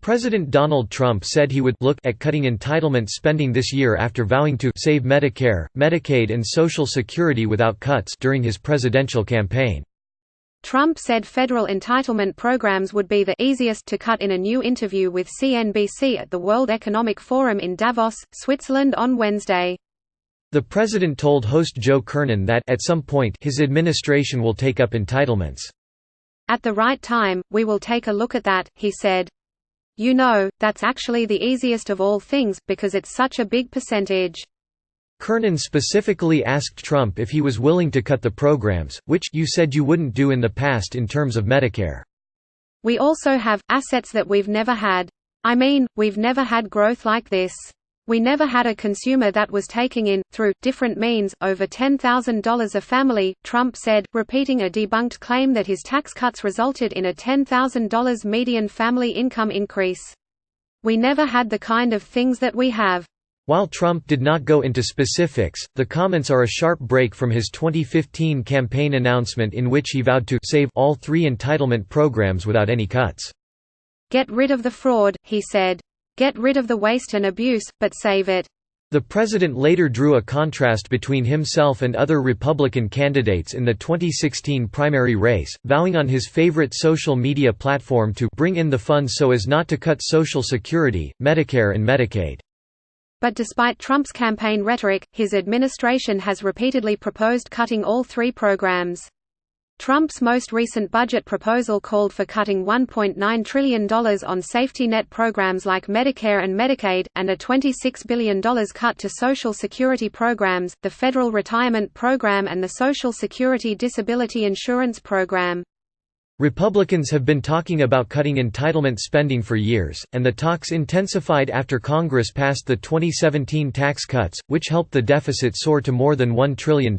President Donald Trump said he would look at cutting entitlement spending this year after vowing to save Medicare, Medicaid and Social Security without cuts during his presidential campaign. Trump said federal entitlement programs would be the easiest to cut in a new interview with CNBC at the World Economic Forum in Davos, Switzerland on Wednesday. The president told host Joe Kernan that at some point his administration will take up entitlements. "At the right time, we will take a look at that," he said. "You know, that's actually the easiest of all things, because it's such a big percentage." Kernan specifically asked Trump if he was willing to cut the programs, which you said you wouldn't do in the past in terms of Medicare. "We also have assets that we've never had. I mean, we've never had growth like this. We never had a consumer that was taking in, through different means, over $10,000 a family," Trump said, repeating a debunked claim that his tax cuts resulted in a $10,000 median family income increase. "We never had the kind of things that we have." While Trump did not go into specifics, the comments are a sharp break from his 2015 campaign announcement in which he vowed to save all three entitlement programs without any cuts. "Get rid of the fraud," he said. "Get rid of the waste and abuse, but save it." The president later drew a contrast between himself and other Republican candidates in the 2016 primary race, vowing on his favorite social media platform to bring in the funds so as not to cut Social Security, Medicare and Medicaid. But despite Trump's campaign rhetoric, his administration has repeatedly proposed cutting all three programs. Trump's most recent budget proposal called for cutting $1.9 trillion on safety net programs like Medicare and Medicaid, and a $26 billion cut to Social Security programs, the Federal Retirement Program and the Social Security Disability Insurance Program. Republicans have been talking about cutting entitlement spending for years, and the talks intensified after Congress passed the 2017 tax cuts, which helped the deficit soar to more than $1 trillion.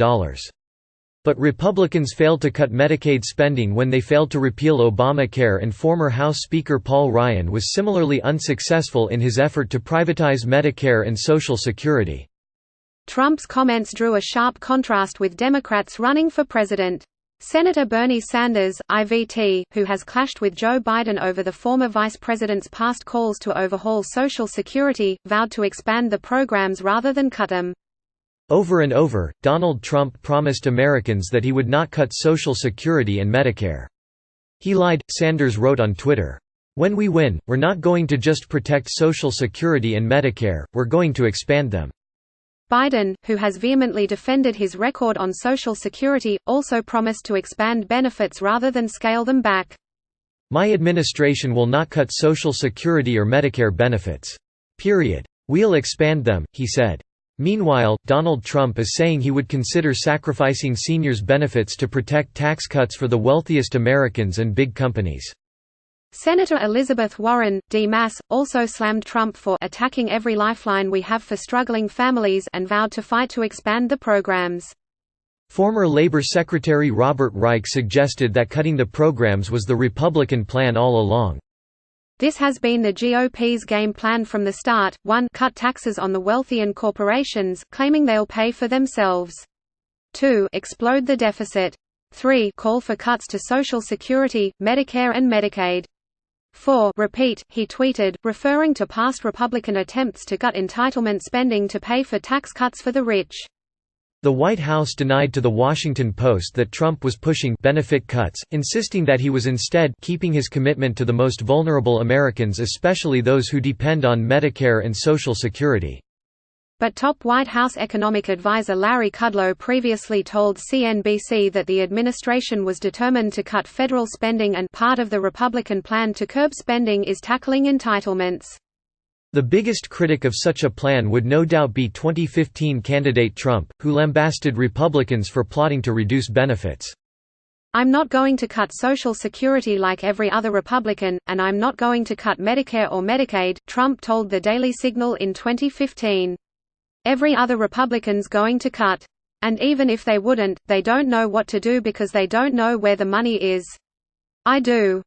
But Republicans failed to cut Medicaid spending when they failed to repeal Obamacare, and former House Speaker Paul Ryan was similarly unsuccessful in his effort to privatize Medicare and Social Security. Trump's comments drew a sharp contrast with Democrats running for president. Senator Bernie Sanders, IVT, who has clashed with Joe Biden over the former vice president's past calls to overhaul Social Security, vowed to expand the programs rather than cut them. Over and over, Donald Trump promised Americans that he would not cut Social Security and Medicare. He lied, Sanders wrote on Twitter. "When we win, we're not going to just protect Social Security and Medicare, we're going to expand them." Biden, who has vehemently defended his record on Social Security, also promised to expand benefits rather than scale them back. "My administration will not cut Social Security or Medicare benefits. Period. We'll expand them," he said. Meanwhile, Donald Trump is saying he would consider sacrificing seniors' benefits to protect tax cuts for the wealthiest Americans and big companies. Senator Elizabeth Warren, D-Mass, also slammed Trump for attacking every lifeline we have for struggling families and vowed to fight to expand the programs. Former Labor Secretary Robert Reich suggested that cutting the programs was the Republican plan all along. This has been the GOP's game plan from the start: 1. Cut taxes on the wealthy and corporations, claiming they'll pay for themselves. 2. Explode the deficit. 3. Call for cuts to Social Security, Medicare and Medicaid. 4. Repeat, he tweeted, referring to past Republican attempts to cut entitlement spending to pay for tax cuts for the rich. The White House denied to The Washington Post that Trump was pushing benefit cuts, insisting that he was instead keeping his commitment to the most vulnerable Americans, especially those who depend on Medicare and Social Security. But top White House economic advisor Larry Kudlow previously told CNBC that the administration was determined to cut federal spending, and part of the Republican plan to curb spending is tackling entitlements. The biggest critic of such a plan would no doubt be 2015 candidate Trump, who lambasted Republicans for plotting to reduce benefits. "I'm not going to cut Social Security like every other Republican, and I'm not going to cut Medicare or Medicaid," Trump told the Daily Signal in 2015. "Every other Republican's going to cut. And even if they wouldn't, they don't know what to do because they don't know where the money is. I do.